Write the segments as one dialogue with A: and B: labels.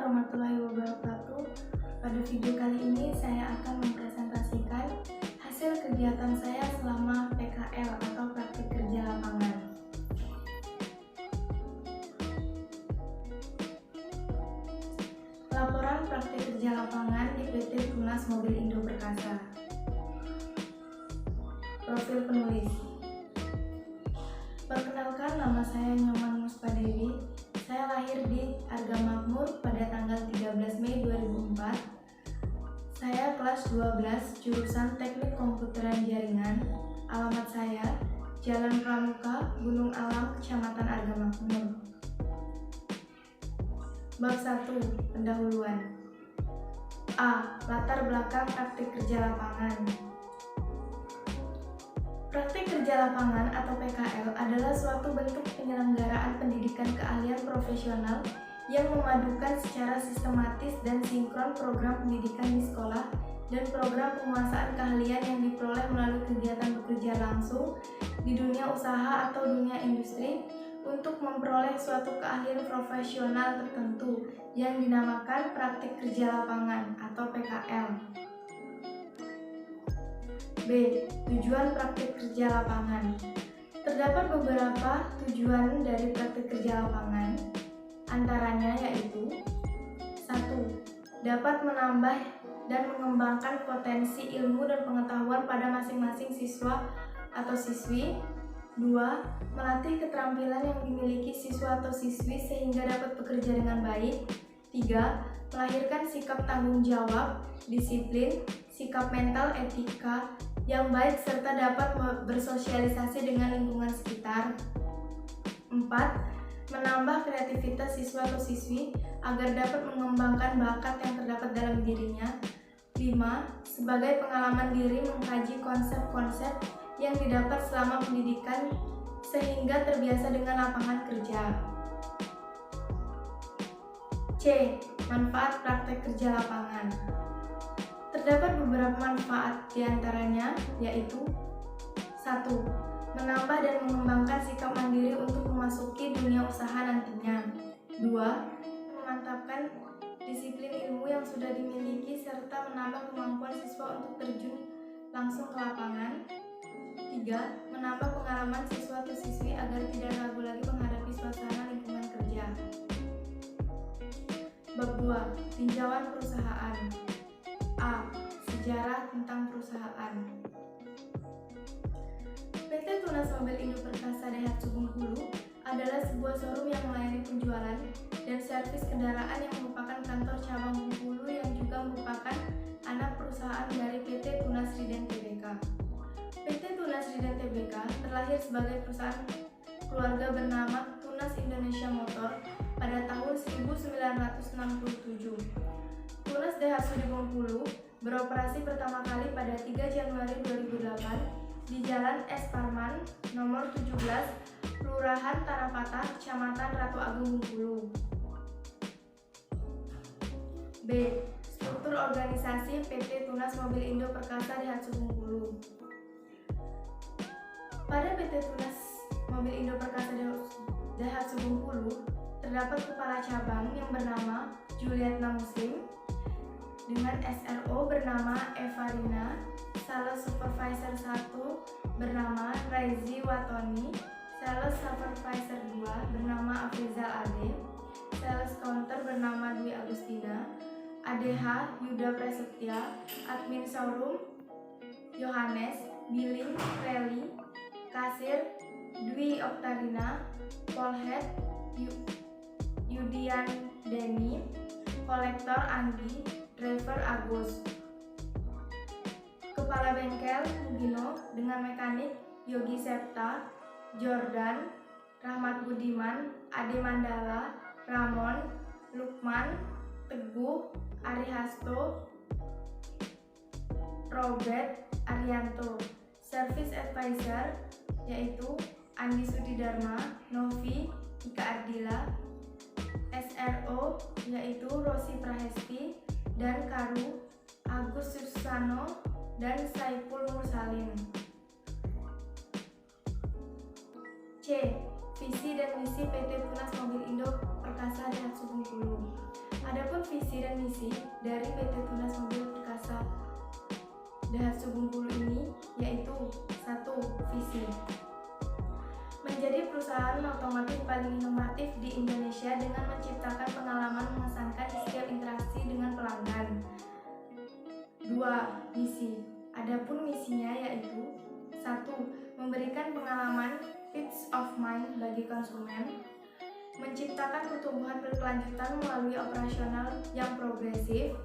A: warahmatullahi wabarakatuh. Pada video kali ini saya akan mempresentasikan hasil kegiatan saya selama PKL atau praktik kerja lapangan. Laporan praktik kerja lapangan di PT Tunas Mobil Indo Perkasa. Profil penulis. Perkenalkan, nama saya Nyoman Muspadewi. Saya lahir di Argamakmur pada tanggal 13 Mei 2004. Saya kelas 12 jurusan Teknik Komputeran Jaringan. Alamat saya Jalan Pramuka, Gunung Alam, Kecamatan Argamakmur. Bab 1. Pendahuluan. A. Latar belakang praktik kerja lapangan. Praktik kerja lapangan atau PKL adalah suatu bentuk penyelenggaraan pendidikan keahlian profesional yang memadukan secara sistematis dan sinkron program pendidikan di sekolah dan program penguasaan keahlian yang diperoleh melalui kegiatan bekerja langsung di dunia usaha atau dunia industri untuk memperoleh suatu keahlian profesional tertentu yang dinamakan praktik kerja lapangan atau PKL. B. Tujuan praktik kerja lapangan. Terdapat beberapa tujuan dari praktik kerja lapangan, antaranya yaitu 1. Dapat menambah dan mengembangkan potensi ilmu dan pengetahuan pada masing-masing siswa atau siswi. 2. Melatih keterampilan yang dimiliki siswa atau siswi sehingga dapat bekerja dengan baik. 3. Melahirkan sikap tanggung jawab, disiplin, sikap mental, etika yang baik serta dapat bersosialisasi dengan lingkungan sekitar. 4. Menambah kreativitas siswa atau siswi agar dapat mengembangkan bakat yang terdapat dalam dirinya. 5. Sebagai pengalaman diri mengkaji konsep-konsep yang didapat selama pendidikan sehingga terbiasa dengan lapangan kerja. C. Manfaat praktek kerja lapangan. Terdapat beberapa manfaat, diantaranya yaitu 1. Menambah dan mengembangkan sikap mandiri untuk memasuki dunia usaha nantinya. 2. Memantapkan disiplin ilmu yang sudah dimiliki serta menambah kemampuan siswa untuk terjun langsung ke lapangan. 3. Menambah pengalaman siswa atau siswi agar tidak ragu lagi menghadapi suasana lingkungan kerja. Bab 2. Tinjauan perusahaan. A. Sejarah tentang perusahaan. PT Tunas Mobil Indo Perkasa Daihatsu Bengkulu adalah sebuah showroom yang melayani penjualan dan servis kendaraan yang merupakan kantor cabang Bengkulu yang juga merupakan anak perusahaan dari PT Tunas Riden Tbk. PT Tunas Riden Tbk terlahir sebagai perusahaan keluarga bernama Tunas Indonesia Motor pada tahun 1967. Tunas Daihatsu di Bengkulu beroperasi pertama kali pada 3 Januari 2008 di Jalan S. Parman, nomor 17, Kelurahan Tanah Patah, Kecamatan Ratu Agung, Bengkulu. B. Struktur organisasi PT Tunas Mobil Indo Perkasa Daihatsu Bengkulu. Pada PT Tunas Mobil Indo Perkasa Daihatsu Bengkulu terdapat kepala cabang yang bernama Julietna Muslim, dengan SRO bernama Eva Rina, Sales Supervisor 1 bernama Raizi Watoni, Sales Supervisor 2 bernama Afrizal Ade, Sales Counter bernama Dwi Agustina, ADH Yuda Prasetya, Admin Showroom Yohanes, Billing Reli, Kasir Dwi Oktarina, Polhead Yudian Deni, Kolektor Anggi, Driver Agus, Kepala Bengkel Mugino dengan Mekanik Yogi Septa, Jordan, Rahmat Budiman, Ade Mandala, Ramon, Lukman, Teguh, Ari Hasto, Robert Arianto. Service Advisor yaitu Andi Sudidharma, Novi, Ika Ardila. SRO yaitu Rosi Prahesti dan Karu, Agus Susano, dan Saiful Mursalin. C. Visi dan misi PT Tunas Mobil Indo Perkasa Daihatsu Bengkulu. Adapun visi dan misi dari PT Tunas Mobil Perkasa Daihatsu Bengkulu ini yaitu 1. Visi menjadi perusahaan otomotif paling inovatif di Indonesia dengan menciptakan pengalaman mengesankan di setiap interaksi dengan pelanggan. 2. Misi. Adapun misinya yaitu 1. Memberikan pengalaman peace of mind bagi konsumen, menciptakan pertumbuhan berkelanjutan melalui operasional yang progresif,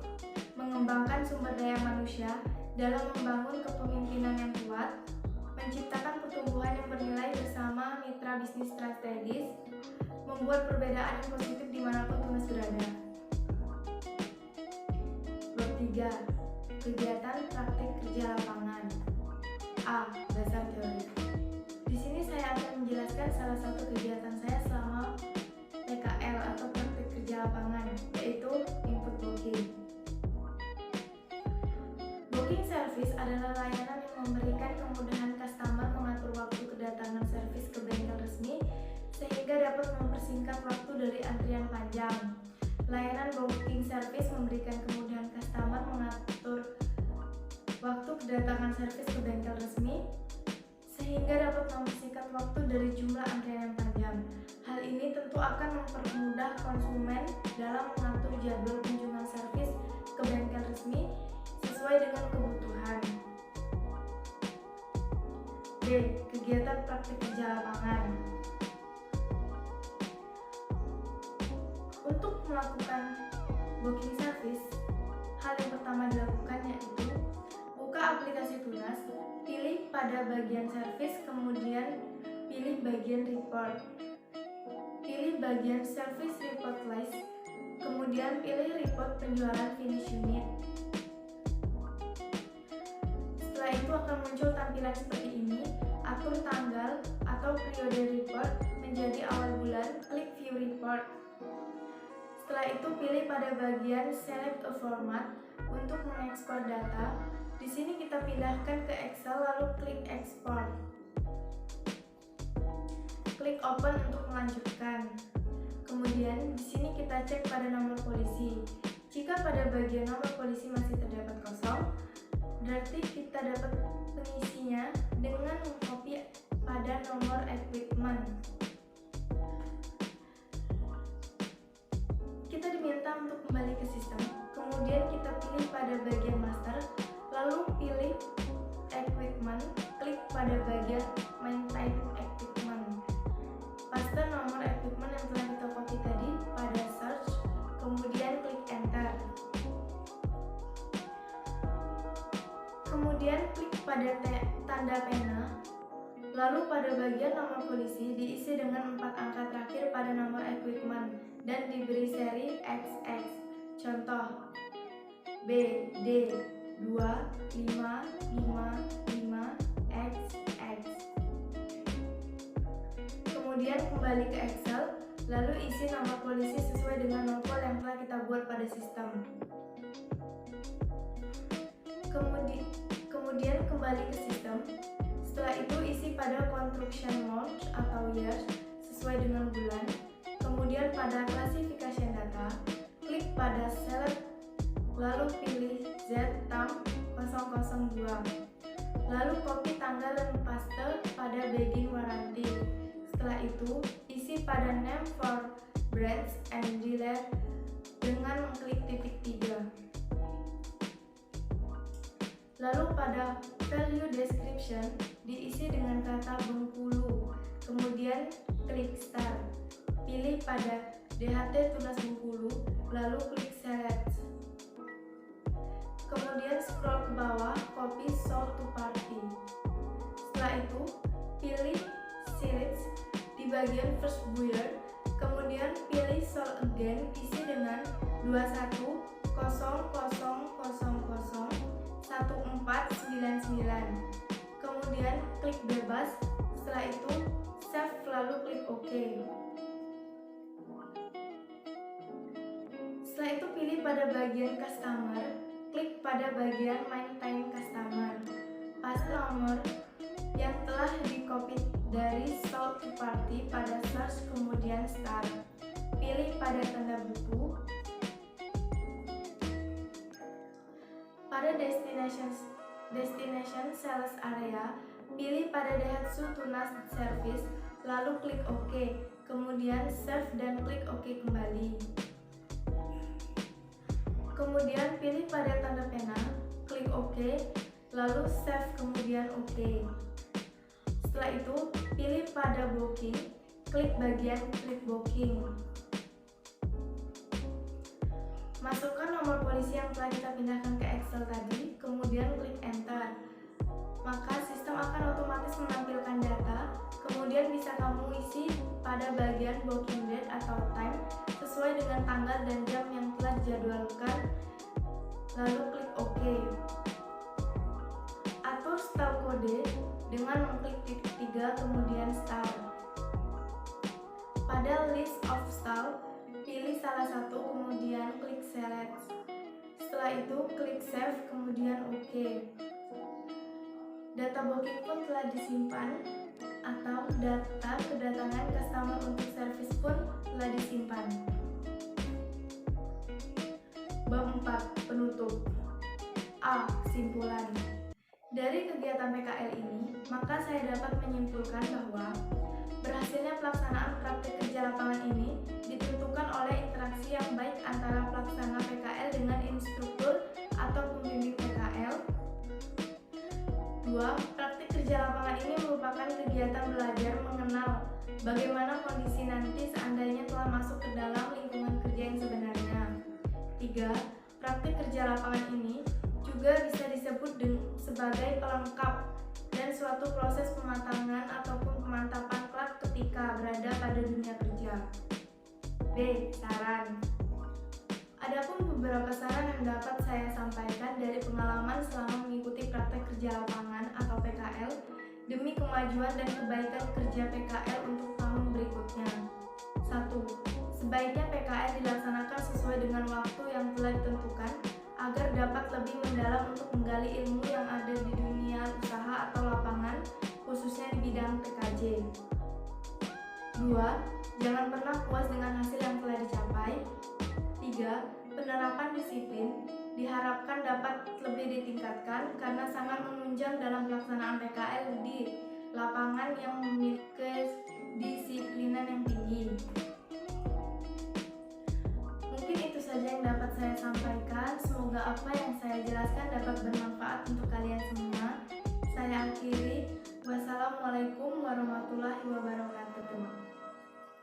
A: mengembangkan sumber daya manusia dalam membangun kepemimpinan yang kuat, menciptakan pertumbuhan yang bernilai bersama mitra bisnis strategis, membuat perbedaan yang positif dimanapun Tunas berada. Bab 3. Kegiatan praktik kerja lapangan. A. Dasar teori. Di sini saya akan menjelaskan salah satu kegiatan saya selama PKL atau praktik kerja lapangan, yaitu input booking. Booking service adalah layanan yang memberikan kemudahan customer mengatur waktu kedatangan servis ke bengkel resmi sehingga dapat mempersingkat waktu dari antrian panjang. Layanan booking service memberikan kemudahan customer mengatur waktu kedatangan servis ke bengkel resmi sehingga dapat mempersingkat waktu dari jumlah antrian yang panjang. Hal ini tentu akan mempermudah konsumen dalam mengatur jadwal kunjungan servis ke bengkel resmi sesuai dengan kebutuhan. B. Kegiatan praktik kerja lapangan. Untuk melakukan booking service, hal yang pertama dilakukan yaitu buka aplikasi Tunas, pilih pada bagian service, kemudian pilih bagian report. Pilih bagian service report list, kemudian pilih report penjualan finish unit. Setelah itu akan muncul tampilan seperti ini. Atur tanggal atau periode report menjadi awal bulan, klik view report. Setelah itu pilih pada bagian select a format untuk mengekspor data. Di sini kita pindahkan ke Excel lalu klik export. Klik open untuk melanjutkan. Kemudian di sini kita cek pada nomor polisi. Jika pada bagian nomor polisi masih terdapat kosong, berarti kita dapat mengisinya dengan mengcopy pada nomor equipment. Kita diminta untuk kembali ke sistem, kemudian kita pilih pada bagian master, lalu pilih equipment, klik pada bagian maintain equipment. Paste nomor equipment yang telah kita copy tadi pada search, kemudian klik enter. Kemudian klik pada tanda pena, lalu pada bagian nomor polisi diisi dengan 4 angka terakhir pada nomor equipment dan diberi seri XX. Contoh BD 2555XX. Kemudian kembali ke Excel, lalu isi nomor polisi sesuai dengan nomor yang telah kita buat pada sistem. Kemudian kembali ke sistem. Setelah itu isi pada construction month atau years sesuai dengan bulan. Kemudian pada classification data, klik pada select, lalu pilih Z-TAM002. Lalu copy tanggal dan paste pada begin warranty. Setelah itu, isi pada name for brands and dealer dengan mengklik titik 3. Lalu pada value description diisi dengan kata Bengkulu. Kemudian klik start. Pilih pada DHT Tunas Bengkulu, lalu klik select. Kemudian scroll ke bawah, copy sold to party. Setelah itu, pilih series di bagian first buyer, kemudian pilih sold again, isi dengan 2100001499. Kemudian klik bebas, setelah itu save lalu klik OK. Setelah itu pilih pada bagian customer, klik pada bagian maintain customer. Paste nomor yang telah di-copy dari sold to party pada search, kemudian start. Pilih pada tanda buku. Pada destination sales area, pilih pada Daihatsu Tunas Service, lalu klik OK, kemudian save dan klik OK kembali. Kemudian pilih pada tanda pena, klik OK, lalu save kemudian OK. Setelah itu, pilih pada booking, klik bagian klik booking. Masukkan nomor polisi yang telah kita pindahkan ke Excel tadi, kemudian klik enter. Maka sistem akan otomatis menampilkan data, kemudian bisa kamu isi pada bagian booking date atau time sesuai dengan tanggal dan jam yang telah dijadwalkan, lalu klik OK. Atur style kode dengan mengklik titik 3 kemudian style. Pada list of style, pilih salah satu kemudian klik select. Setelah itu klik save kemudian OK. Data booking pun telah disimpan, atau data kedatangan customer untuk service pun telah disimpan. Bab 4. Penutup. A. Kesimpulan. Dari kegiatan PKL ini, maka saya dapat menyimpulkan bahwa berhasilnya pelaksanaan praktik kerja lapangan ini ditentukan oleh interaksi yang baik antara pelaksana PKL dengan instruktur atau pembimbing PKL. 2. Praktik kerja lapangan ini merupakan kegiatan belajar mengenal bagaimana kondisi nanti seandainya telah masuk ke dalam lingkungan kerja yang sebenarnya. 3. Praktik kerja lapangan ini juga bisa disebut sebagai pelengkap dan suatu proses pematangan ataupun pemantapan kelak ketika berada pada dunia kerja. B. Saran. Adapun beberapa saran yang dapat saya sampaikan dari pengalaman selama mengikuti praktek kerja lapangan atau PKL demi kemajuan dan kebaikan kerja PKL untuk tahun berikutnya. 1. Sebaiknya PKL dilaksanakan sesuai dengan waktu yang telah ditentukan agar dapat lebih mendalam untuk menggali ilmu yang ada di dunia usaha atau lapangan, khususnya di bidang PKJ. 2. Jangan pernah puas dengan hasil yang telah dicapai. 3. Penerapan disiplin diharapkan dapat lebih ditingkatkan karena sangat menunjang dalam pelaksanaan PKL di lapangan yang memiliki disiplinan yang tinggi. Mungkin itu saja yang dapat saya sampaikan. Semoga apa yang saya jelaskan dapat bermanfaat untuk